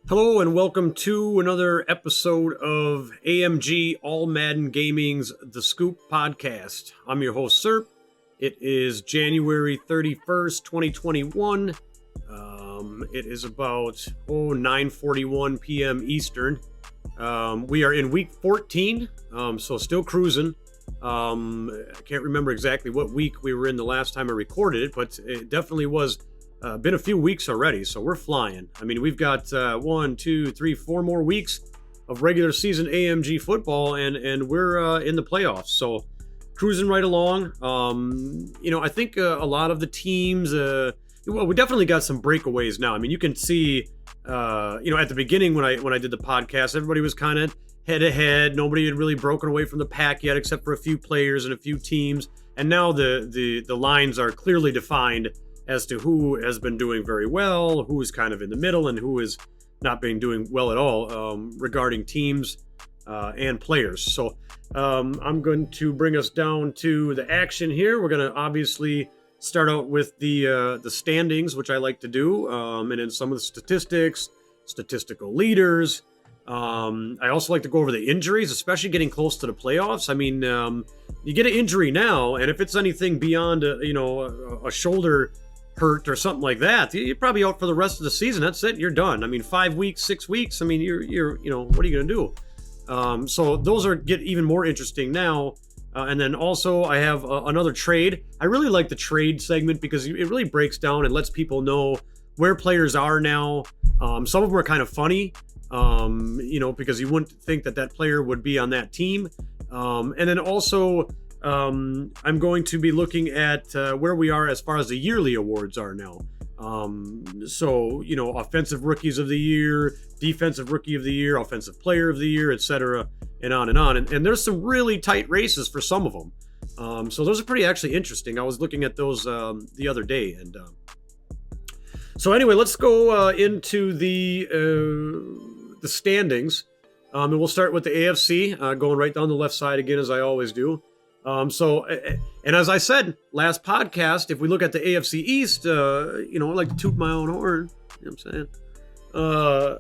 Hello and welcome to another episode of AMG All Madden Gaming's The Scoop podcast. I'm your host, Serp. It is January 31st, 2021. It is about 9:41 p.m. Eastern. We are in week 14, so still cruising. I can't remember exactly what week we were in the last time I recorded it, but it definitely was been a few weeks already, so we're flying. I mean, we've got 4 more weeks of regular season AMG football, and we're in the playoffs, so cruising right along. I think a lot of the teams, we definitely got some breakaways now. I mean, you can see, at the beginning when I did the podcast, everybody was kind of head to head. Nobody had really broken away from the pack yet, except for a few players and a few teams. And now the lines are clearly defined as to who has been doing very well, who is kind of in the middle, and who is not been doing well at all regarding teams and players. So I'm going to bring us down to the action here. We're going to obviously start out with the standings, which I like to do, and then some of the statistics, statistical leaders. I also like to go over the injuries, especially getting close to the playoffs. I mean, you get an injury now, and if it's anything beyond a shoulder hurt or something like that, you're probably out for the rest of the season. That's it. You're done. I mean, 5 weeks, 6 weeks. I mean, you're what are you going to do? So those get even more interesting now. And then also I have another trade. I really like the trade segment because it really breaks down and lets people know where players are now. Some of them are kind of funny, because you wouldn't think that player would be on that team. And then also, I'm going to be looking at where we are as far as the yearly awards are now. Offensive rookies of the year, defensive rookie of the year, offensive player of the year, etc., and on and on. And there's some really tight races for some of them. So those are pretty actually interesting. I was looking at those the other day. And so anyway, let's go into the standings. And we'll start with the AFC, going right down the left side again, as I always do. And as I said last podcast, if we look at the AFC East, I like to toot my own horn. You know what I'm saying?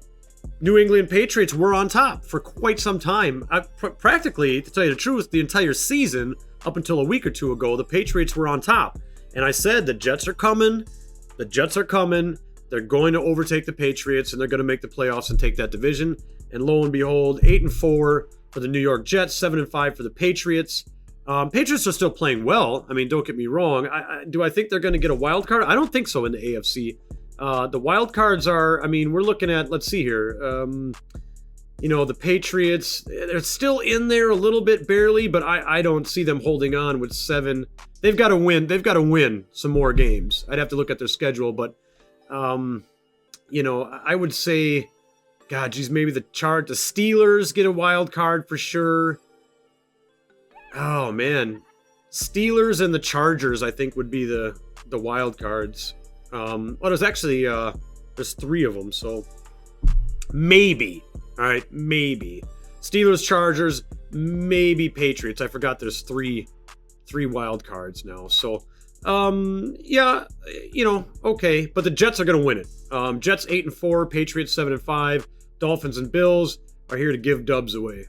New England Patriots were on top for quite some time. Practically, to tell you the truth, the entire season, up until a week or two ago, the Patriots were on top. And I said, the Jets are coming. The Jets are coming. They're going to overtake the Patriots, and they're going to make the playoffs and take that division. And lo and behold, 8-4 for the New York Jets, 7-5 for the Patriots. Patriots are still playing well. I mean, don't get me wrong. Do I think they're going to get a wild card? I don't think so in the AFC. The wild cards are, we're looking at, let's see here. The Patriots, they're still in there a little bit barely, but I don't see them holding on with 7. They've got to win. They've got to win some more games. I'd have to look at their schedule, but, I would say, maybe the Steelers get a wild card for sure. Oh, man. Steelers and the Chargers, I think, would be the wild cards. There's actually, there's 3 of them, so maybe. All right, maybe. Steelers, Chargers, maybe Patriots. I forgot there's 3 wild cards now. So, okay. But the Jets are going to win it. Jets 8-4, Patriots 7-5. Dolphins and Bills are here to give dubs away.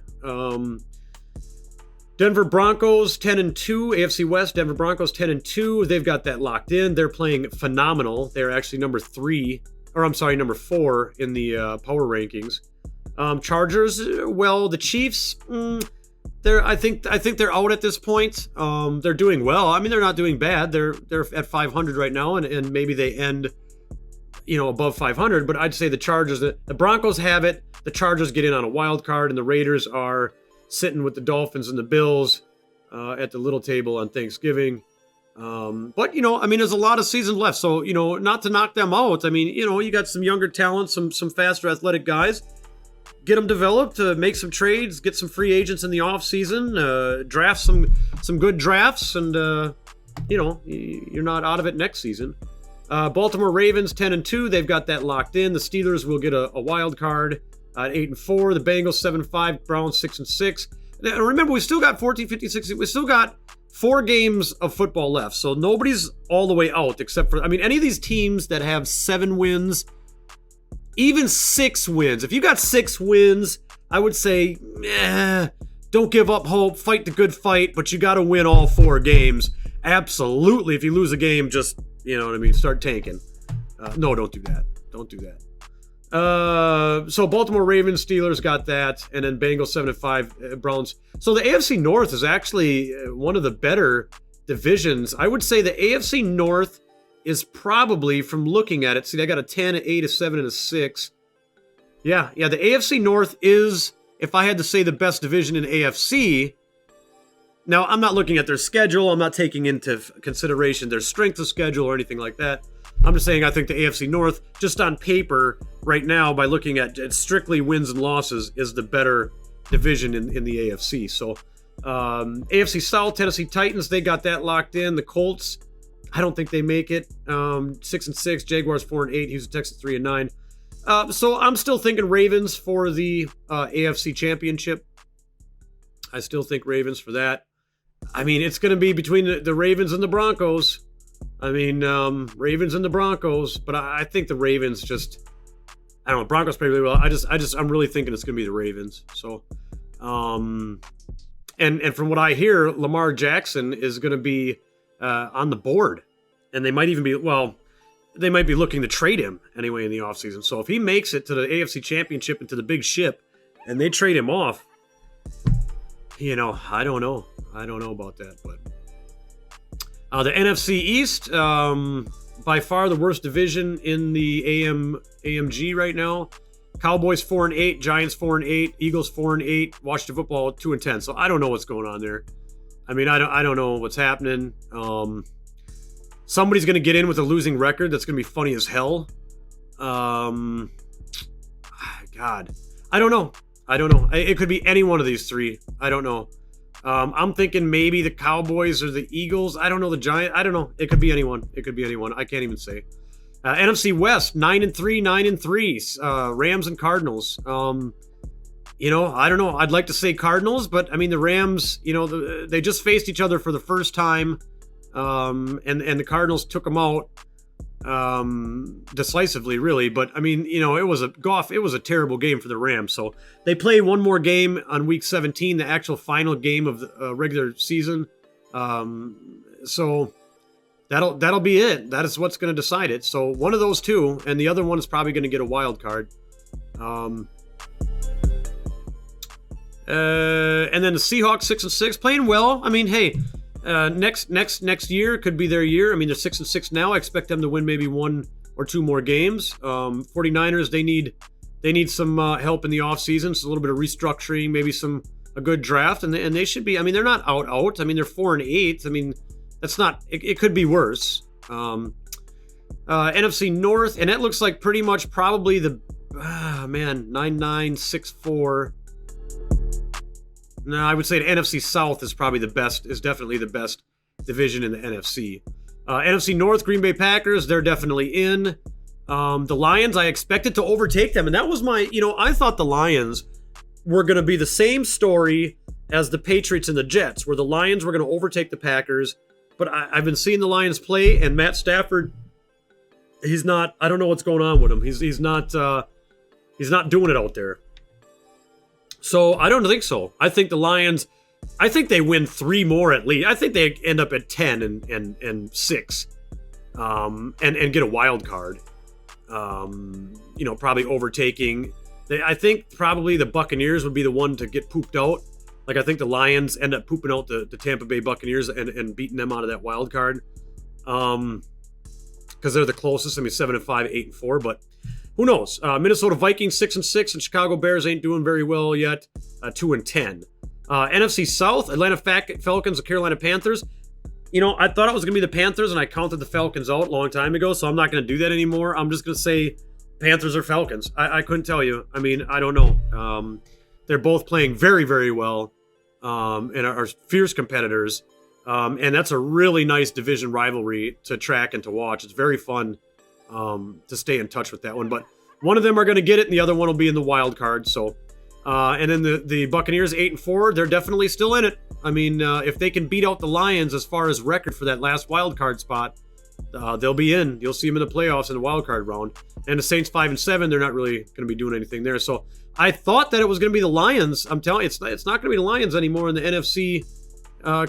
Denver Broncos 10-2, AFC West. Denver Broncos 10-2. They've got that locked in. They're playing phenomenal. They're actually number 4 in the power rankings. Chargers, the Chiefs, I think they're out at this point. They're doing well. I mean, they're not doing bad. They're at 500 right now, and maybe they end, above 500. But I'd say the Chargers, the Broncos have it. The Chargers get in on a wild card, and the Raiders are sitting with the Dolphins and the Bills at the little table on Thanksgiving. But there's a lot of season left, so not to knock them out. You got some younger talent, some faster athletic guys. Get them developed, make some trades, get some free agents in the off season, draft some good drafts, and you're not out of it next season. Baltimore Ravens 10-2, they've got that locked in. The Steelers will get a wild card at 8-4. The Bengals 7-5, Browns 6-6. Now, remember, we still got 14, 15, 16. We still got 4 games of football left, so nobody's all the way out except for, any of these teams that have 7 wins even 6 wins. If you got 6 wins, I would say, don't give up hope. Fight the good fight, but you got to win all 4 games. Absolutely. If you lose a game, just, you know what I mean, start tanking. No, don't do that. Don't do that. So Baltimore Ravens, Steelers got that, and then Bengals 7-5, Browns. So the AFC North is actually one of the better divisions. I would say the AFC North is probably, from looking at it, see, I got a 10, an 8, a 7, and a 6. Yeah, the AFC North is, if I had to say, the best division in AFC. Now, I'm not looking at their schedule. I'm not taking into consideration their strength of schedule or anything like that. I'm just saying I think the AFC North, just on paper right now, by looking at strictly wins and losses, is the better division in the AFC. So AFC South, Tennessee Titans, they got that locked in. The Colts, I don't think they make it. 6-6, Jaguars 4-8, Houston Texans 3-9. So I'm still thinking Ravens for the AFC Championship. I still think Ravens for that. I mean, it's going to be between the Ravens and the Broncos. I mean, Ravens and the Broncos, but I think the Ravens just, I don't know, Broncos play really well. I'm really thinking it's going to be the Ravens. So, and from what I hear, Lamar Jackson is going to be on the board, and they might even be, they might be looking to trade him anyway in the offseason. So if he makes it to the AFC Championship and to the big ship, and they trade him off, you know, I don't know. I don't know about that, but the NFC East, by far the worst division in the AMG right now. Cowboys 4-8, Giants 4-8, Eagles 4-8, Washington Football 2-10. So I don't know what's going on there. I mean, I don't know what's happening. Somebody's going to get in with a losing record. That's going to be funny as hell. God, I don't know. It could be any one of these 3. I don't know. I'm thinking maybe the Cowboys or the Eagles. I don't know, the Giants. I don't know. It could be anyone. I can't even say. NFC West, 9-3, 9-3. Rams and Cardinals. You know, I don't know. I'd like to say Cardinals, but I mean the Rams. You know, they just faced each other for the first time, and the Cardinals took them out decisively, really. But I mean, you know, it was a terrible game for the Rams. So they play one more game on week 17, the actual final game of the regular season. So that'll be it. That is what's going to decide it. So one of those 2, and the other one is probably going to get a wild card. And then the Seahawks 6-6, playing well. I mean, hey. Next year could be their year. I mean, they're 6-6 now. I expect them to win maybe 1 or 2 more games. 49ers, they need some help in the offseason. So a little bit of restructuring, maybe a good draft, and they should be. I mean, they're not out. I mean, they're 4-8. I mean, that's not. It could be worse. NFC North, and that looks like pretty much probably the 9-9, 6-4. No, I would say the NFC South is probably definitely the best division in the NFC. NFC North, Green Bay Packers, they're definitely in. The Lions, I expected to overtake them, and that was I thought the Lions were going to be the same story as the Patriots and the Jets, where the Lions were going to overtake the Packers, but I've been seeing the Lions play, and Matt Stafford, he's not, I don't know what's going on with him. He's not doing it out there. So I don't think so. I think the Lions, they win 3 more at least. I think they end up at 10 and 6, and get a wild card. Probably overtaking. I think probably the Buccaneers would be the one to get pooped out. Like I think the Lions end up pooping out the Tampa Bay Buccaneers and beating them out of that wild card. Because they're the closest. I mean, 7-5, 8-4, but. Who knows? Minnesota Vikings 6-6, and Chicago Bears ain't doing very well yet. 2-10. NFC South, Atlanta Falcons, and Carolina Panthers. You know, I thought it was going to be the Panthers, and I counted the Falcons out a long time ago, so I'm not going to do that anymore. I'm just going to say Panthers or Falcons. I couldn't tell you. I mean, I don't know. They're both playing very, very well, and are fierce competitors. And that's a really nice division rivalry to track and to watch. It's very fun. To stay in touch with that one, but one of them are going to get it, and the other one will be in the wild card. So, and then the Buccaneers 8-4, they're definitely still in it. I mean, if they can beat out the Lions as far as record for that last wild card spot, they'll be in. You'll see them in the playoffs in the wild card round. And the Saints 5-7, they're not really going to be doing anything there. So I thought that it was going to be the Lions. I'm telling you, it's not going to be the Lions anymore in the NFC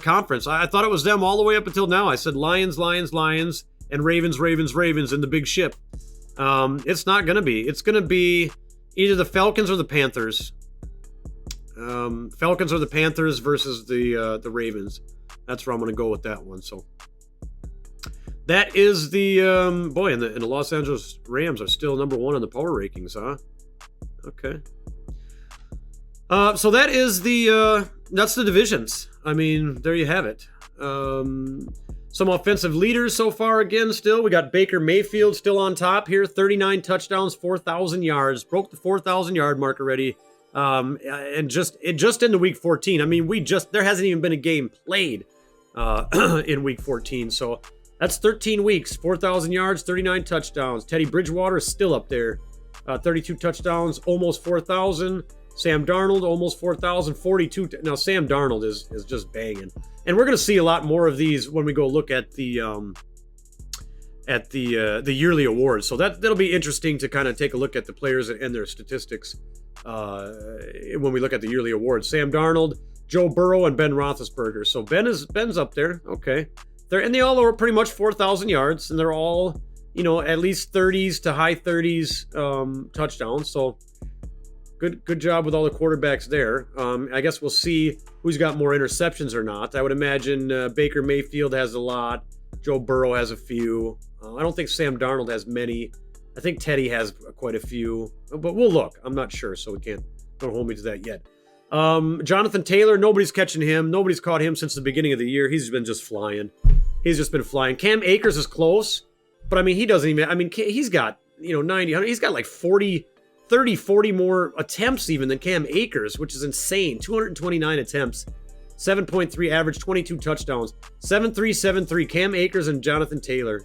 conference. I thought it was them all the way up until now. I said Lions, Lions, Lions, and Ravens, Ravens, Ravens in the big ship. It's not going to be. It's going to be either the Falcons or the Panthers. Falcons or the Panthers versus the Ravens. That's where I'm going to go with that one. So that is the and the Los Angeles Rams are still number 1 on the power rankings, huh? Okay. So that is that's the divisions. I mean, there you have it. Some offensive leaders so far again still. We got Baker Mayfield still on top here. 39 touchdowns, 4,000 yards. Broke the 4,000 yard mark already. And just into week 14. I mean, there hasn't even been a game played in week 14. So that's 13 weeks, 4,000 yards, 39 touchdowns. Teddy Bridgewater is still up there. 32 touchdowns, almost 4,000. Sam Darnold, almost 4,000, 42. Now, Sam Darnold is just banging. And we're going to see a lot more of these when we go look at the yearly awards. So that'll be interesting to kind of take a look at the players and their statistics when we look at the yearly awards. Sam Darnold, Joe Burrow, and Ben Roethlisberger. So Ben's up there. Okay. They all are pretty much 4,000 yards, and they're all, at least 30s to high 30s touchdowns. So good job with all the quarterbacks there. I guess we'll see who's got more interceptions or not. I would imagine Baker Mayfield has a lot. Joe Burrow has a few. I don't think Sam Darnold has many. I think Teddy has quite a few. But we'll look. I'm not sure, so don't hold me to that yet. Jonathan Taylor, nobody's catching him. Nobody's caught him since the beginning of the year. He's been just flying. He's just been flying. Cam Akers is close, but I mean, he doesn't even, he's got, 90, 100, he's got like 40 more attempts even than Cam Akers, which is insane. 229 attempts, 7.3 average, 22 touchdowns, 7-3, 7-3. Cam Akers and Jonathan Taylor,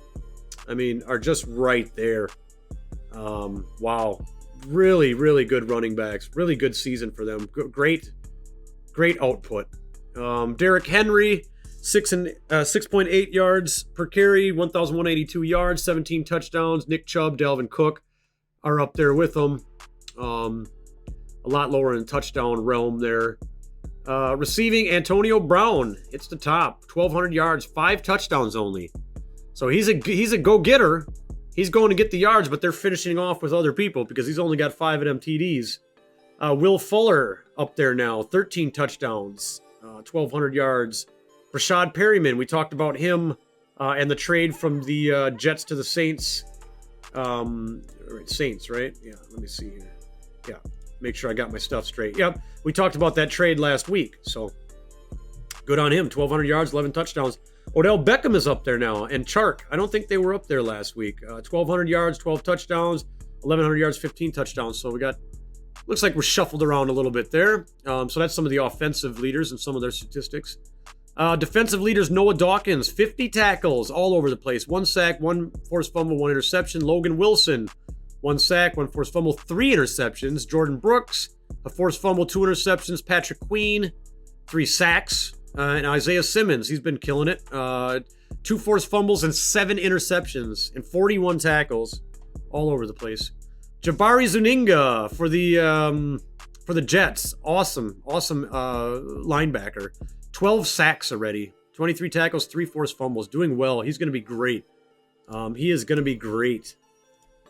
are just right there. Wow. Really, really good running backs. Really good season for them. Great output. Derrick Henry, 6.8 yards per carry, 1,182 yards, 17 touchdowns. Nick Chubb, Dalvin Cook are up there with them. A lot lower in the touchdown realm there. Receiving, Antonio Brown. It's the top. 1,200 yards, 5 touchdowns only. So he's a go-getter. He's going to get the yards, but they're finishing off with other people because he's only got 5 of them TDs. Will Fuller up there now, 13 touchdowns, 1,200 yards. Rashad Perryman, we talked about him and the trade from the Jets to the Saints. Saints, right? Yeah, let me see here. Yeah, make sure I got my stuff straight. Yep, we talked about that trade last week, so good on him. 1,200 yards, 11 touchdowns. Odell Beckham is up there now, and Chark. I don't think they were up there last week. 1,200 yards, 12 touchdowns, 1,100 yards, 15 touchdowns. So looks like we're shuffled around a little bit there. So that's some of the offensive leaders and some of their statistics. Defensive leaders, Noah Dawkins, 50 tackles all over the place. 1 sack, 1 forced fumble, 1 interception. Logan Wilson, 1 sack, 1 forced fumble, 3 interceptions. Jordan Brooks, a forced fumble, 2 interceptions. Patrick Queen, 3 sacks. And Isaiah Simmons, he's been killing it. 2 forced fumbles and 7 interceptions and 41 tackles all over the place. Jabari Zuniga for the Jets. Awesome linebacker. 12 sacks already. 23 tackles, 3 forced fumbles. Doing well. He's going to be great. He is going to be great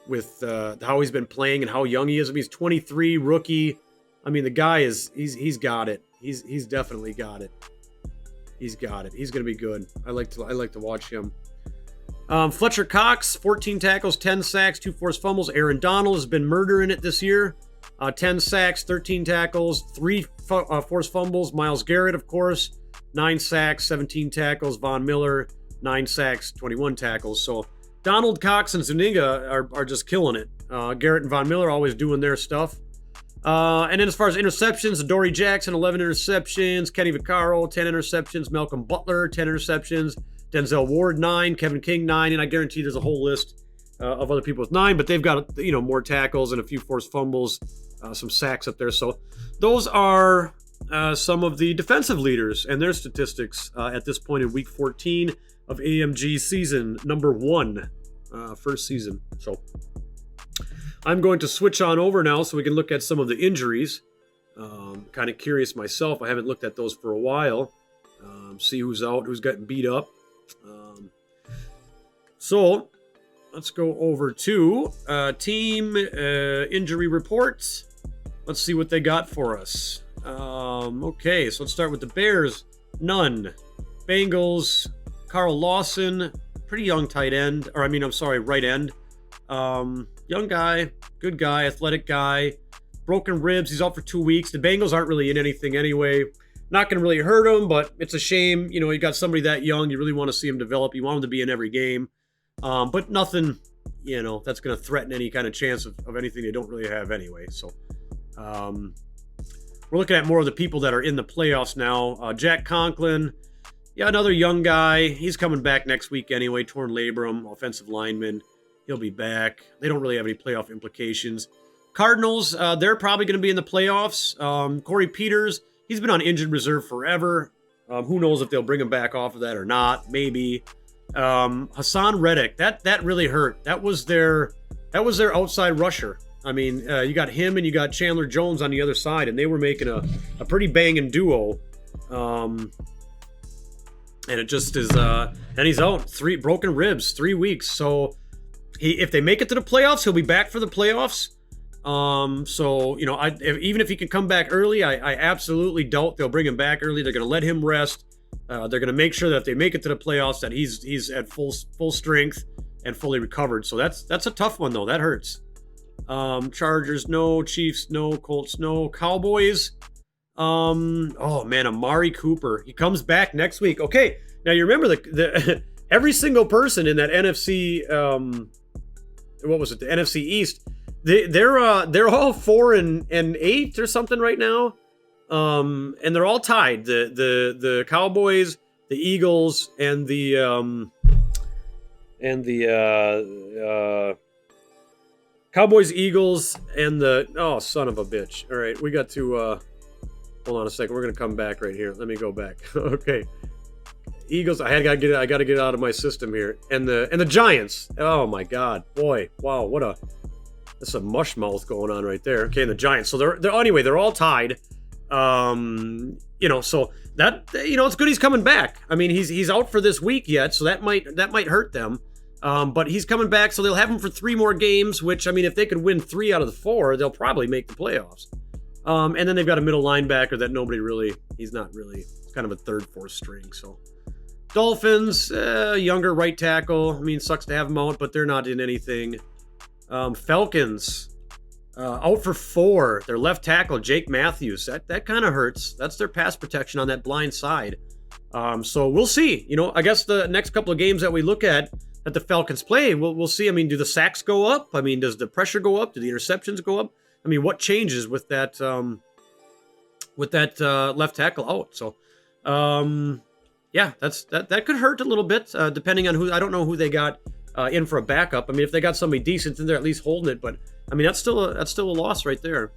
with how he's been playing and how young he is. He's 23, rookie. The guy he's got it. He's definitely got it. He's got it. He's going to be good. I like to watch him. Fletcher Cox, 14 tackles, 10 sacks, 2 forced fumbles. Aaron Donald has been murdering it this year. 10 sacks, 13 tackles, 3 forced fumbles. Myles Garrett, of course, 9 sacks, 17 tackles. Von Miller, 9 sacks, 21 tackles. So Donald, Cox, and Zuniga are just killing it. Garrett and Von Miller always doing their stuff. And then as far as interceptions, Adoree Jackson, 11 interceptions. Kenny Vaccaro, 10 interceptions. Malcolm Butler, 10 interceptions. Denzel Ward, 9. Kevin King, 9. And I guarantee there's a whole list of other people with 9, but they've got, more tackles and a few forced fumbles, some sacks up there. So those are some of the defensive leaders and their statistics at this point in week 14. of AMG season number 1, first season. So I'm going to switch on over now so we can look at some of the injuries. Kind of curious myself. I haven't looked at those for a while. See who's out, who's getting beat up. So let's go over to team injury reports. Let's see what they got for us. Okay, so let's start with the Bears. None. Bengals, Carl Lawson, pretty young tight end. Right end. Young guy, good guy, athletic guy. Broken ribs, he's out for 2 weeks. The Bengals aren't really in anything anyway. Not going to really hurt him, but it's a shame. You know, you got somebody that young. You really want to see him develop. You want him to be in every game. But nothing, that's going to threaten any kind of chance of anything they don't really have anyway. So we're looking at more of the people that are in the playoffs now. Jack Conklin, another young guy. He's coming back next week anyway. Torn labrum, offensive lineman. He'll be back. They don't really have any playoff implications. Cardinals, they're probably going to be in the playoffs. Corey Peters, he's been on injured reserve forever. Who knows if they'll bring him back off of that or not? Maybe. Hassan Reddick, that really hurt. That was their outside rusher. I mean, you got him and you got Chandler Jones on the other side, and they were making a pretty banging duo. And it just is, and he's out. 3 broken ribs, 3 weeks. So if they make it to the playoffs, he'll be back for the playoffs. Even if he can come back early, I absolutely doubt they'll bring him back early. They're going to let him rest. They're going to make sure that if they make it to the playoffs, that he's at full strength and fully recovered. So that's a tough one though. That hurts. Chargers, no. Chiefs, no. Colts, no. Cowboys. Amari Cooper. He comes back next week. Okay. Now you remember the every single person in that NFC, the NFC East, they're all 4-8 or something right now. And they're all tied. The Cowboys, the Eagles, and the Cowboys, Eagles, and the son of a bitch. All right, we got to hold on a second. We're gonna come back right here. Let me go back. Okay, Eagles. I got to get it out of my system here. And the Giants. Oh my God, boy, wow, that's a mush mouth going on right there. Okay, and the Giants. So they're all tied. So that it's good he's coming back. I mean, he's out for this week yet, so that might hurt them. But he's coming back, so they'll have him for 3 more games, which, I mean, if they could win 3 out of the 4, they'll probably make the playoffs. And then they've got a middle linebacker that he's not really, kind of a 3rd, 4th string. So Dolphins, younger right tackle. I mean, sucks to have them out, but they're not in anything. Falcons, out for 4. Their left tackle, Jake Matthews. That kind of hurts. That's their pass protection on that blind side. So we'll see. I guess the next couple of games that we look at that the Falcons play, we'll see. I mean, do the sacks go up? I mean, does the pressure go up? Do the interceptions go up? I mean, what changes with that left tackle out? So, that could hurt a little bit, depending on who. I don't know who they got in for a backup. I mean, if they got somebody decent, then they're at least holding it. But I mean, that's still a loss right there.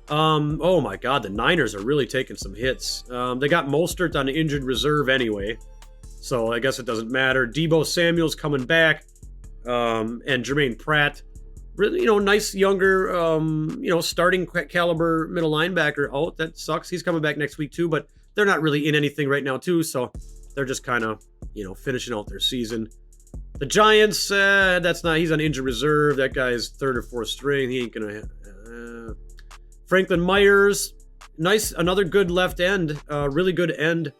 Oh my God, the Niners are really taking some hits. They got Mostert on the injured reserve anyway, so I guess it doesn't matter. Deebo Samuel's coming back, and Jermaine Pratt, really, nice younger, starting caliber middle linebacker out. That sucks. He's coming back next week too, but they're not really in anything right now too, so they're just kind of, finishing out their season. The Giants, he's on injured reserve. That guy's 3rd or 4th string. He ain't gonna. Franklin Myers, nice, another good left end, really good end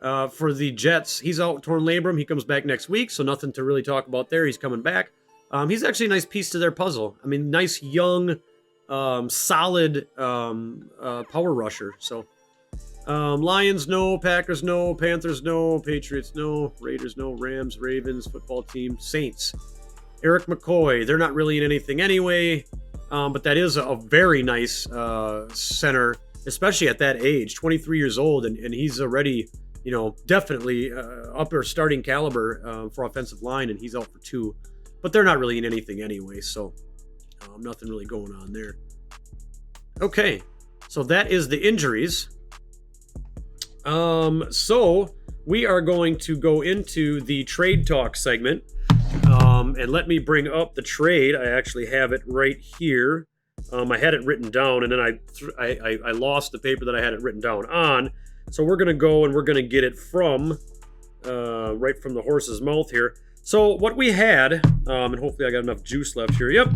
for the Jets. He's out, torn labrum. He comes back next week, so nothing to really talk about there. He's coming back. He's actually a nice piece to their puzzle. I mean, nice, young, solid power rusher. So, Lions, no. Packers, no. Panthers, no. Patriots, no. Raiders, no. Rams, Ravens, football team, Saints. Eric McCoy, they're not really in anything anyway. But that is a very nice center, especially at that age, 23 years old, and he's already, definitely upper starting caliber for offensive line, and he's out for 2. But they're not really in anything anyway, so nothing really going on there. Okay, so that is the injuries. So we are going to go into the trade talk segment. And let me bring up the trade. I actually have it right here. I had it written down, and then I lost the paper that I had it written down on. So we're going to go and we're going to get it from right from the horse's mouth here. So what we had, and hopefully I got enough juice left here. Yep.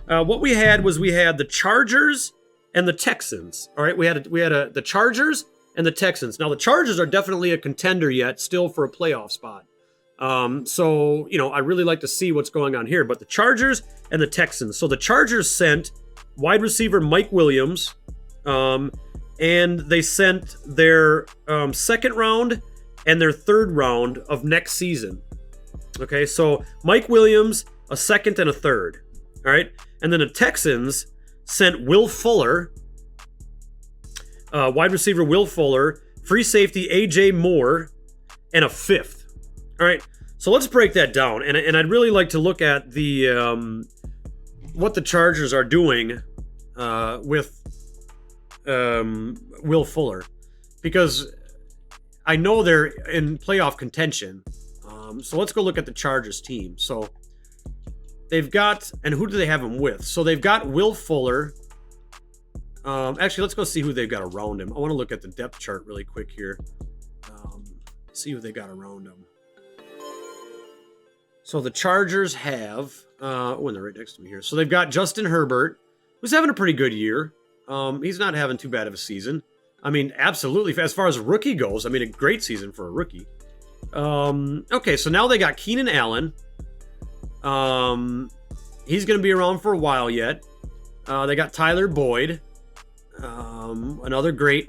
What we had the Chargers and the Texans. All right, we had the Chargers and the Texans. Now the Chargers are definitely a contender yet, still for a playoff spot. So I really like to see what's going on here. But the Chargers and the Texans. So the Chargers sent wide receiver Mike Williams, and they sent their second round and their third round of next season. Okay, so Mike Williams, a second and a third. All right, and then the Texans sent Will Fuller, wide receiver Will Fuller, free safety A.J. Moore, and a fifth. All right, so let's break that down. And I'd really like to look at the what the Chargers are doing with Will Fuller, because I know they're in playoff contention. So let's go look at the Chargers team. So they've got, and who do they have him with? So they've got Will Fuller. Actually, let's go see who they've got around him. I want to look at the depth chart really quick here. See who they got around him. So the Chargers have, and they're right next to me here. So they've got Justin Herbert, who's having a pretty good year. He's not having too bad of a season. I mean, absolutely. As far as a rookie goes, I mean, a great season for a rookie. Okay, so now they got Keenan Allen. He's going to be around for a while yet. They got Tyler Boyd, another great,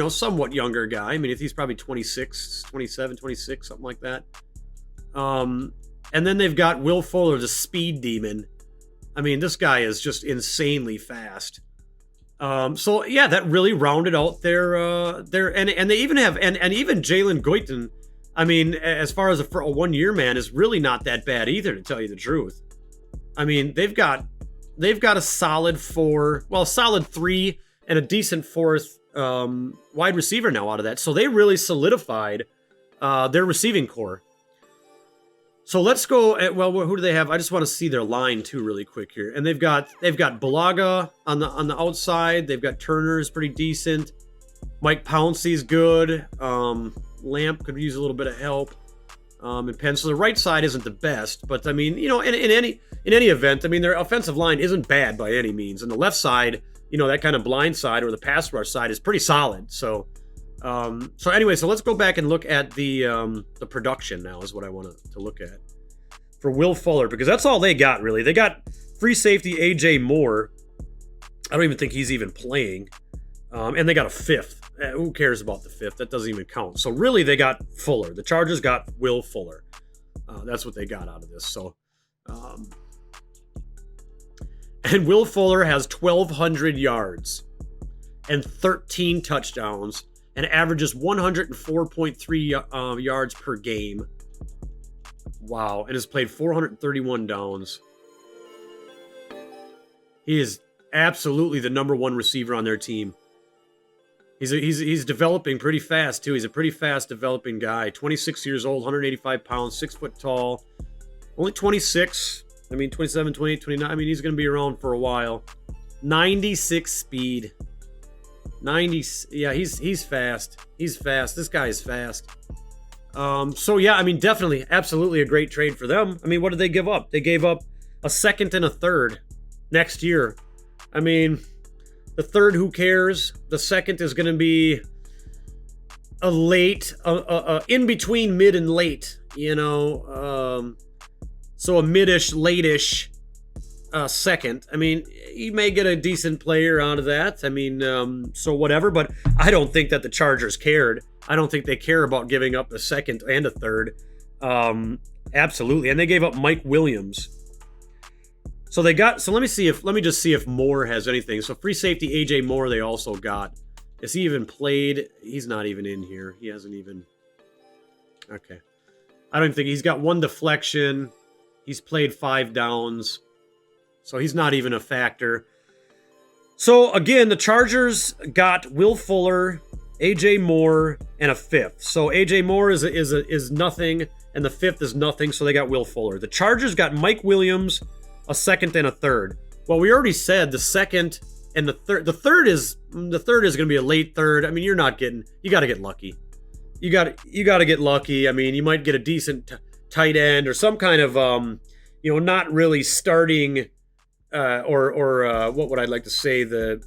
somewhat younger guy. I mean, he's probably 26, 27, 26, something like that. And then they've got Will Fuller, the speed demon. I mean, this guy is just insanely fast. So yeah, that really rounded out their and they even have and even Jalen Goyton. I mean, as far as a 1-year man, is really not that bad either, to tell you the truth. I mean, they've got a solid 3 and a decent fourth wide receiver now out of that. So they really solidified their receiving core. So let's go at, who do they have? I just want to see their line too really quick here. And they've got Bulaga on the outside. They've got Turner's pretty decent. Mike Pouncey's good. Lamp could use a little bit of help. And Penn. So the right side isn't the best, but I mean, in any event, I mean, their offensive line isn't bad by any means. And the left side, that kind of blind side or the pass rush side is pretty solid. So anyway, so let's go back and look at the production now is what I want to look at for Will Fuller, because that's all they got really. They got free safety A.J. Moore. I don't even think he's even playing. And they got a fifth. Who cares about the fifth? That doesn't even count. So really, they got Fuller. The Chargers got Will Fuller. That's what they got out of this. So, and Will Fuller has 1,200 yards and 13 touchdowns and averages 104.3 yards per game. Wow. And has played 431 downs. He is absolutely the number one receiver on their team. He's developing pretty fast, too. He's a pretty fast developing guy. 26 years old, 185 pounds, 6 foot tall. Only 26. I mean, 27, 28, 29. I mean, he's going to be around for a while. 96 speed. 90. Yeah, he's fast. He's fast. This guy is fast. So, yeah, I mean, definitely, absolutely a great trade for them. I mean, what did they give up? They gave up a second and a third next year. I mean, the third, who cares? The second is going to be a late, in between mid and late, so a mid-ish, late-ish second. I mean, you may get a decent player out of that. I mean, so whatever, but I don't think that the Chargers cared. I don't think they care about giving up a second and a third. Absolutely. And they gave up Mike Williams. So let me just see if Moore has anything. So free safety AJ Moore they also got. Has he even played? He's not even in here. He hasn't even. Okay. I don't think he's got 1 deflection. He's played 5 downs. So he's not even a factor. So again, the Chargers got Will Fuller AJ Moore and a fifth. So AJ Moore is nothing, and the fifth is nothing. So they got Will Fuller. The Chargers got Mike Williams, a second and a third. Well, we already said the second and the third. The third is going to be a late third. I mean, you got to get lucky. You got to get lucky. I mean, you might get a decent tight end or some kind of not really starting or what would I like to say, the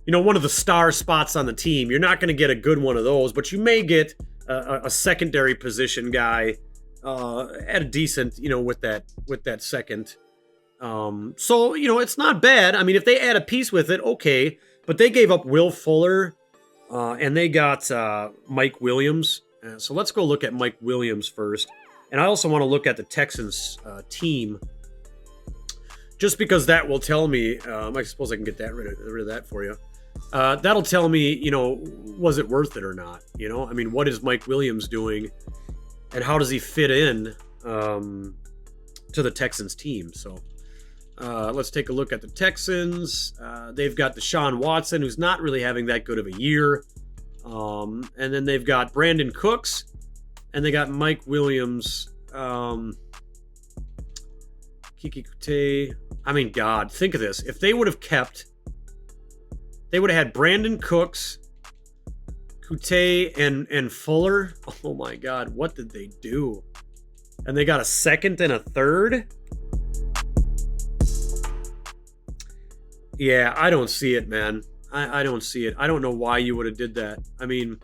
one of the star spots on the team. You're not going to get a good one of those, but you may get a secondary position guy at a decent, with that second. So it's not bad. I mean, if they add a piece with it, okay. But they gave up Will Fuller, and they got Mike Williams. So let's go look at Mike Williams first. And I also want to look at the Texans team, just because that will tell me. I suppose I can get rid of that for you. That'll tell me, was it worth it or not? I mean, what is Mike Williams doing, and how does he fit in to the Texans team? So let's take a look at the Texans. They've got Deshaun Watson, who's not really having that good of a year. And then they've got Brandon Cooks, and they got Mike Williams, Kiki Kute. I mean, God, think of this. If they would have had Brandon Cooks, Kute, and Fuller. Oh my God, what did they do? And they got a second and a third? Yeah, I don't see it, man. I don't see it. I don't know why you would have did that. I mean,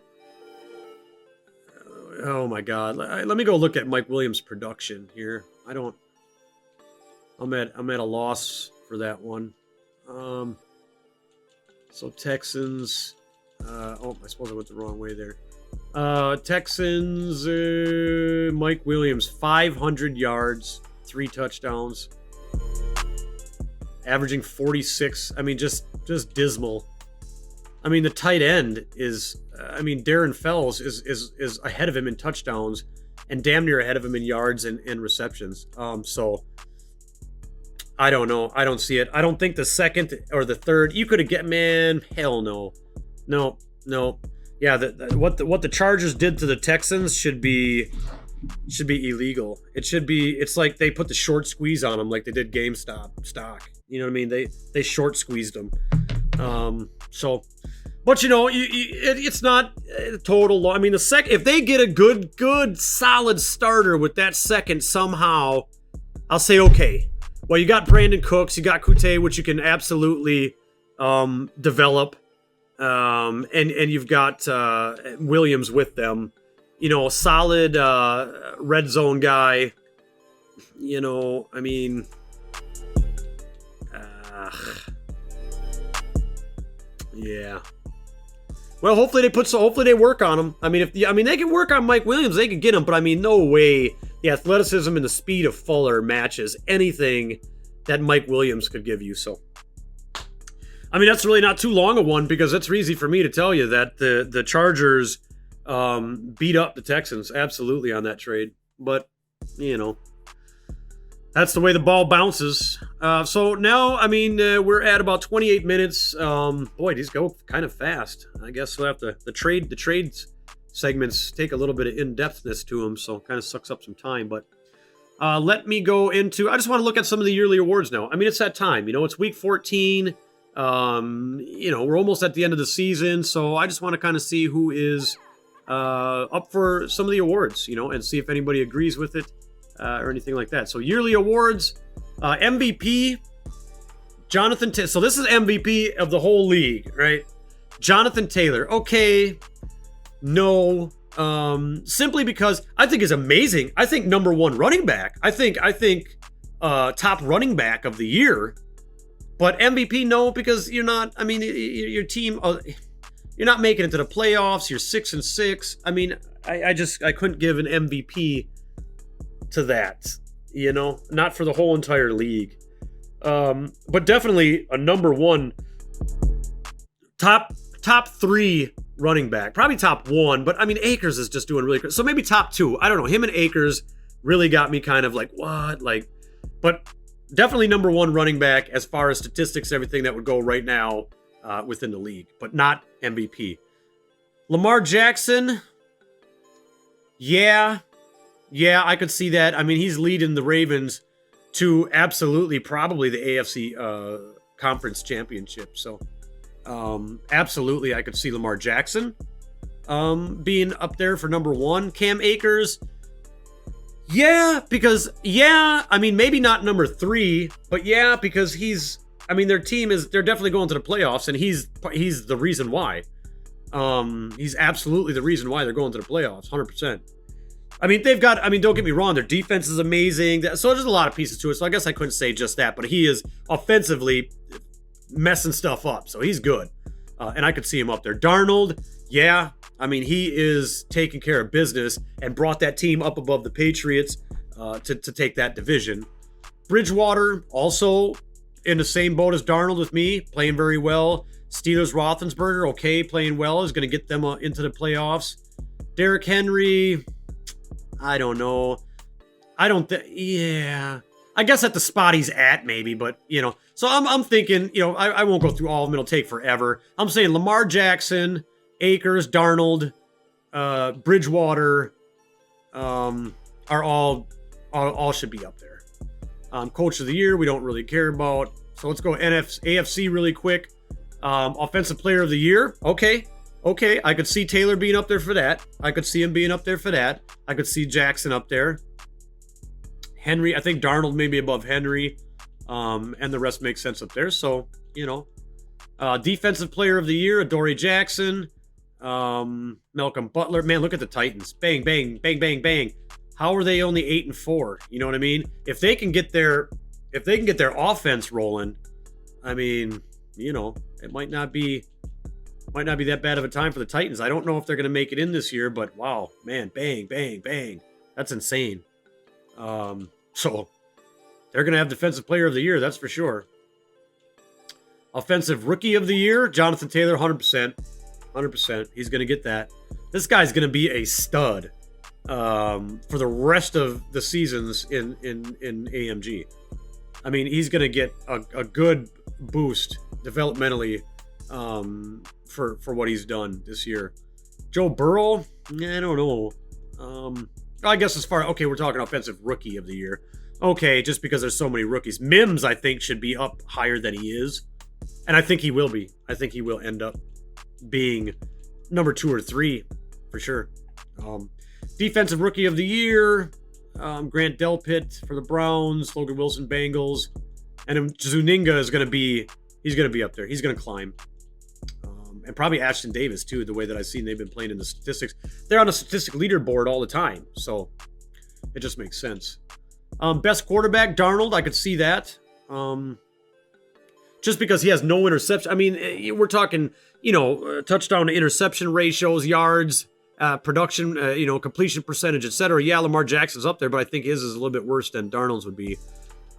oh my God. Let me go look at Mike Williams' production here. I'm at a loss for that one. So Texans. I suppose I went the wrong way there. Texans. Mike Williams, 500 yards, 3 touchdowns, averaging 46. I mean, just dismal. I mean, the tight end is. Darren Fells is ahead of him in touchdowns, and damn near ahead of him in yards and receptions. So. I don't know. I don't see it. I don't think the second or the third you could have man. Hell no. Yeah, what the Chargers did to the Texans should be illegal. It's like they put the short squeeze on them, like they did GameStop stock. You know what I mean? They short squeezed them. But it's not total. I mean, the second, if they get a good solid starter with that second somehow, I'll say okay. Well, you got Brandon Cooks, you got Kute, which you can absolutely develop, and you've got Williams with them. A solid red zone guy. Yeah. Well, hopefully they work on him. I mean, they can work on Mike Williams, they can get him, but I mean, no way the athleticism and the speed of Fuller matches anything that Mike Williams could give you. So, I mean, that's really not too long a one, because it's easy for me to tell you that the Chargers beat up the Texans absolutely on that trade. But, that's the way the ball bounces. So now, I mean, we're at about 28 minutes. Boy, these go kind of fast. I guess we'll have to the trades segments take a little bit of in-depthness to them, so kind of sucks up some time. But let me go into. I just want to look at some of the yearly awards now. I mean, it's that time. It's week 14. We're almost at the end of the season, so I just want to kind of see who is up for some of the awards, and see if anybody agrees with it. Or anything like that. So yearly awards, MVP, Jonathan. So this is MVP of the whole league, right? Jonathan Taylor. Okay, no. Simply because I think is amazing. I think number one running back. I think top running back of the year. But MVP, no, because you're not. I mean, your team. You're not making it to the playoffs. You're 6-6. I mean, I couldn't give an MVP to that, not for the whole entire league, but definitely a number one, top 3 running back, probably top 1, but I mean Akers is just doing really good, so maybe top 2. I don't know. Him and Akers really got me kind of like what, but definitely number 1 running back as far as statistics, everything that would go right now. within the league, but not MVP. Lamar Jackson, yeah, I could see that. I mean, he's leading the Ravens to absolutely probably the AFC conference championship. So absolutely, I could see Lamar Jackson being up there for number one. Cam Akers, yeah, because, I mean, maybe not number three, but yeah, because their team they're definitely going to the playoffs, and he's the reason why. He's absolutely the reason why they're going to the playoffs, 100%. I mean, don't get me wrong, their defense is amazing. So there's a lot of pieces to it. So I guess I couldn't say just that, but he is offensively messing stuff up. So he's good. And I could see him up there. Darnold, yeah. I mean, he is taking care of business and brought that team up above the Patriots to take that division. Bridgewater, also in the same boat as Darnold with me, playing very well. Steelers Roethlisberger, okay, playing well, is going to get them into the playoffs. Derrick Henry, I don't know. I guess at the spot he's at, maybe, but, So I'm thinking, I won't go through all of them. It'll take forever. I'm saying Lamar Jackson, Akers, Darnold, Bridgewater are all should be up there. Coach of the year, we don't really care about. So let's go AFC really quick. Offensive player of the year, okay. I could see Taylor being up there for that. I could see him being up there for that. I could see Jackson up there. Henry, I think Darnold may be above Henry. And the rest makes sense up there. So, defensive player of the year, Adoree Jackson. Malcolm Butler. Man, look at the Titans. Bang, bang, bang, bang, bang. How are they only 8-4? You know what I mean? If they can get their offense rolling, I mean, it might not be that bad of a time for the Titans. I don't know if they're going to make it in this year, but wow, man, bang, bang, bang. That's insane. So they're going to have defensive player of the year, that's for sure. Offensive rookie of the year, Jonathan Taylor, 100%. 100%. He's going to get that. This guy's going to be a stud for the rest of the seasons in AMG. I mean, he's going to get a good boost developmentally for what he's done this year. Joe Burrow, I don't know. I guess we're talking offensive rookie of the year. Okay, just because there's so many rookies. Mims, I think, should be up higher than he is. And I think he will be. I think he will end up being number 2 or 3 for sure. Defensive rookie of the year, Grant Delpit for the Browns, Logan Wilson Bengals, and Zuninga is going to be up there. He's going to climb. And probably Ashton Davis too, the way that I've seen they've been playing in the statistics. They're on a statistic leaderboard all the time, so it just makes sense. Best quarterback, Darnold, I could see that. Just because he has no interception. I mean, we're talking, touchdown to interception ratios, yards, production, completion percentage, etc. Yeah, Lamar Jackson's up there, but I think his is a little bit worse than Darnold's would be.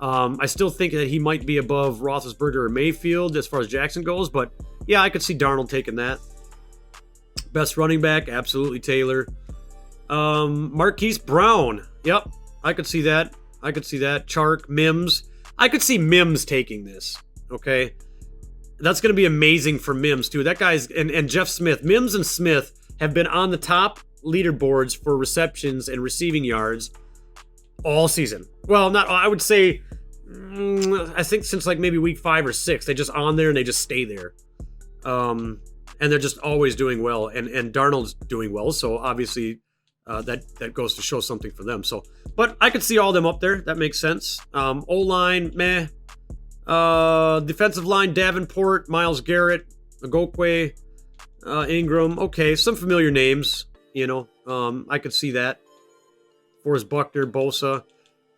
I still think that he might be above Roethlisberger or Mayfield as far as Jackson goes, but yeah, I could see Darnold taking that. Best running back, absolutely Taylor. Marquise Brown, yep, I could see that. Chark, Mims. I could see Mims taking this, okay? That's going to be amazing for Mims, too. That guy's, and Jeff Smith. Mims and Smith have been on the top leaderboards for receptions and receiving yards all season. Well, I would say, I think since like maybe week 5 or 6, they're just on there and they just stay there. And they're just always doing well. And Darnold's doing well, so obviously that goes to show something for them. So, but I could see all them up there. That makes sense. O-line, meh. Defensive line, Davenport, Myles Garrett, Ngokwe, Ingram. Okay, some familiar names, I could see that. Forrest Buckner, Bosa.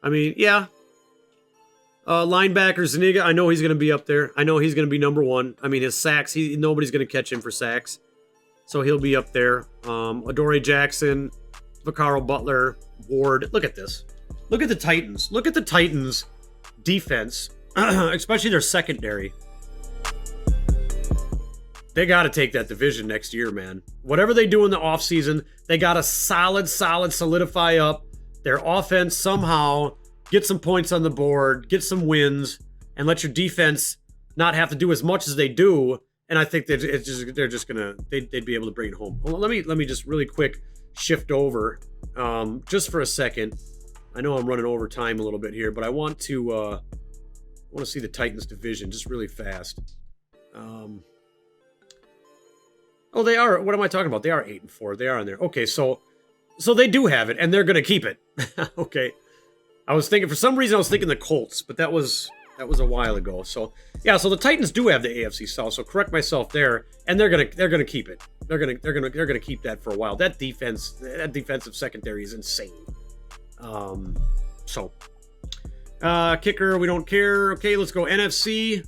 I mean, yeah. Linebacker, Zuniga, I know he's going to be up there. I know he's going to be number 1. I mean, his sacks, nobody's going to catch him for sacks. So he'll be up there. Adoree Jackson, Vaccaro Butler, Ward. Look at this. Look at the Titans. Look at the Titans' defense, especially their secondary. They got to take that division next year, man. Whatever they do in the offseason, they got to solidify up their offense somehow, get some points on the board, get some wins, and let your defense not have to do as much as they do, and I think that they're just gonna they'd be able to bring it home. Well, let me just really quick shift over just for a second. I know I'm running over time a little bit here, but I want to see the Titans division just really fast. Oh, they are. What am I talking about? They are 8-4. They are on there. Okay, so they do have it, and they're gonna keep it. Okay. I was thinking, for some reason, I was thinking the Colts, but that was a while ago. So yeah, so the Titans do have the AFC South. So correct myself there, and they're gonna keep it. They're gonna keep that for a while. That defensive secondary is insane. Kicker, we don't care. Okay, let's go NFC.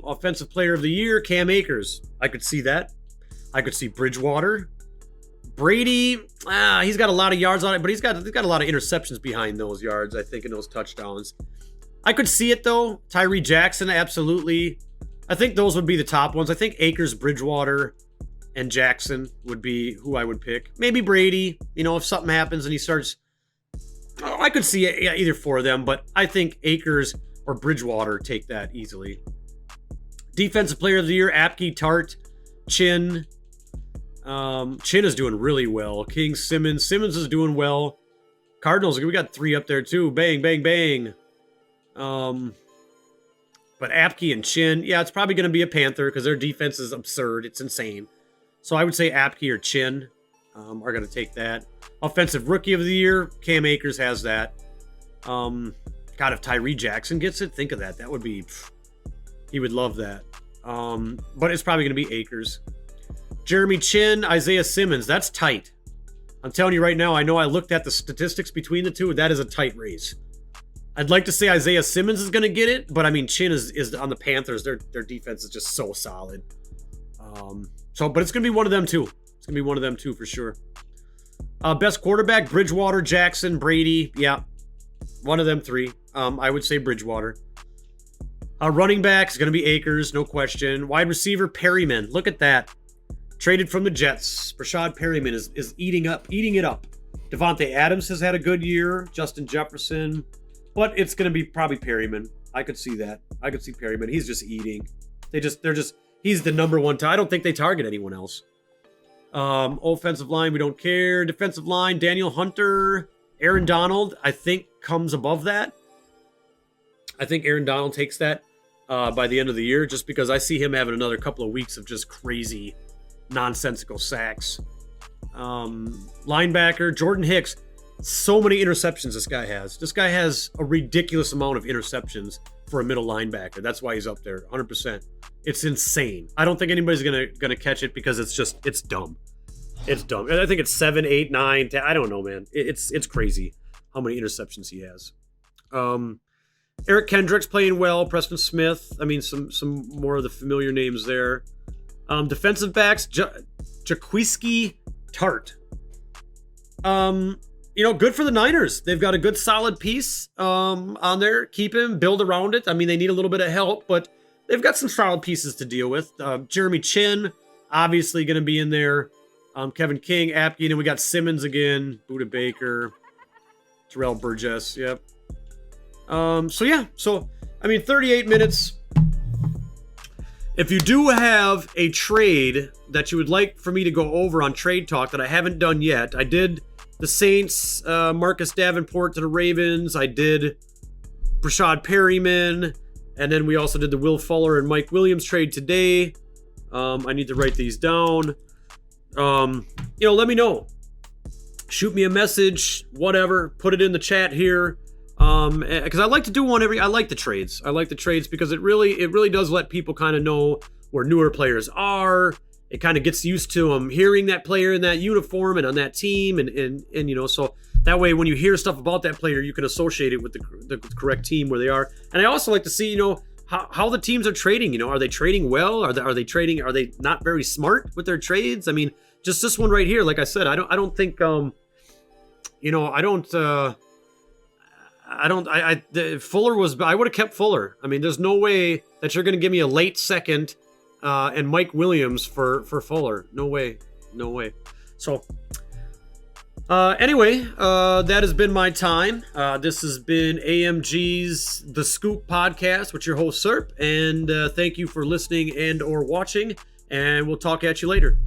Offensive Player of the Year, Cam Akers. I could see that. I could see Bridgewater. Brady, he's got a lot of yards on it, but he's got a lot of interceptions behind those yards, I think, and those touchdowns. I could see it, though. Tyree Jackson, absolutely. I think those would be the top ones. I think Akers, Bridgewater, and Jackson would be who I would pick. Maybe Brady, if something happens and he starts... I could see it, yeah, either four of them, but I think Akers or Bridgewater take that easily. Defensive Player of the Year, Apke, Tart, Chin... Chin is doing really well. King, Simmons is doing well. Cardinals, we got 3 up there too. Bang, bang, bang. But Apke and Chin, yeah, it's probably going to be a Panther because their defense is absurd. It's insane. So I would say Apke or Chin are going to take that. Offensive Rookie of the Year, Cam Akers has that. God, if Tyree Jackson gets it, think of that. That would be, he would love that. But it's probably going to be Akers. Jeremy Chin, Isaiah Simmons. That's tight. I'm telling you right now, I know I looked at the statistics between the two. That is a tight race. I'd like to say Isaiah Simmons is going to get it, but I mean, Chin is on the Panthers. Their defense is just so solid. But it's going to be one of them too. It's going to be one of them too for sure. Best quarterback, Bridgewater, Jackson, Brady. Yeah, one of them 3. I would say Bridgewater. Running back is going to be Akers, no question. Wide receiver, Perryman. Look at that. Traded from the Jets. Rashad Perryman is eating it up. Devontae Adams has had a good year. Justin Jefferson. But it's going to be probably Perryman. I could see that. I could see Perryman. He's just eating. He's the number one. I don't think they target anyone else. Offensive line, we don't care. Defensive line, Daniel Hunter. Aaron Donald, I think, comes above that. I think Aaron Donald takes that by the end of the year, just because I see him having another couple of weeks of just crazy nonsensical sacks. Linebacker Jordan Hicks, so many interceptions this guy has. This guy has a ridiculous amount of interceptions for a middle linebacker. That's why he's up there 100%. It's insane. I don't think anybody's gonna catch it because it's dumb. It's dumb. And I think it's 7, 8, 9, 10. I don't know, man. It's crazy how many interceptions he has. Eric Kendricks playing well. Preston Smith. I mean, some more of the familiar names there. Defensive backs, Jaquiski Tart. Good for the Niners. They've got a good solid piece on there. Keep him, build around it. I mean, they need a little bit of help, but they've got some solid pieces to deal with. Jeremy Chin, obviously going to be in there. Kevin King, Apke, and then we got Simmons again, Budda Baker, Terrell Burgess, yep. 38 minutes. If you do have a trade that you would like for me to go over on Trade Talk that I haven't done yet, I did the Saints, Marcus Davenport to the Ravens. I did Rashad Perryman, and then we also did the Will Fuller and Mike Williams trade today. I need to write these down. Let me know. Shoot me a message, whatever. Put it in the chat here. Because I like to do one I like the trades. I like the trades because it really does let people kind of know where newer players are. It kind of gets used to them hearing that player in that uniform and on that team, and so that way when you hear stuff about that player, you can associate it with the correct team where they are. And I also like to see how the teams are trading. Are they trading well? Are they trading? Are they not very smart with their trades? I mean, just this one right here. Like I said, I don't think Fuller was. I would have kept Fuller. I mean, there's no way that you're going to give me a late second and Mike Williams for Fuller. No way. So That has been my time. This has been AMG's The Scoop podcast with your host Serp, and thank you for listening and or watching, and we'll talk at you later.